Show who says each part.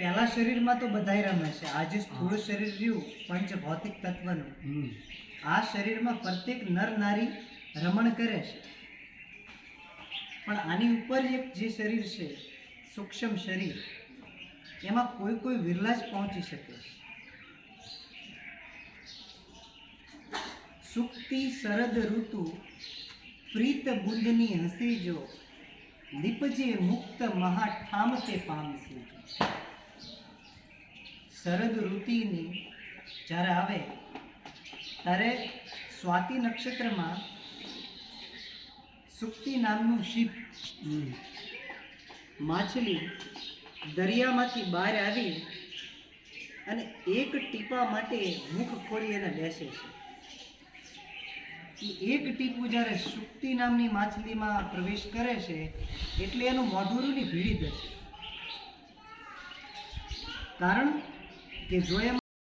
Speaker 1: પહેલા શરીરમાં તો બધાય રમે છે. આજે સ્થૂળ શરીર રહ્યું પંચ ભૌતિક તત્વનું. આ શરીરમાં પ્રત્યેક નર નારી રમણ કરે છે. પણ આની ઉપર એક જે શરીર છે સૂક્ષ્મ શરીર, એમાં કોઈ વિરલા જ પહોંચી શકે છે. સુક્તિ શરદ ઋતુ પ્રીત બુંદની હસી જો, લીપજે મુક્ત મહા ઠામતે પામસી. શરદ ઋતુની જ્યારે આવે ત્યારે સ્વાતિ નક્ષત્રમાં સુક્તિ નામનું શિપ માછલી દરિયામાંથી બહાર આવી અને એક ટીપા માટે મુખ ખોલી એને બેસે છે. એક ટીપું જ્યારે સુક્તિ નામની માછલીમાં પ્રવેશ કરે છે એટલે એનું મોઢુરુની ભીડી દે છે. કારણ કે જો એમાં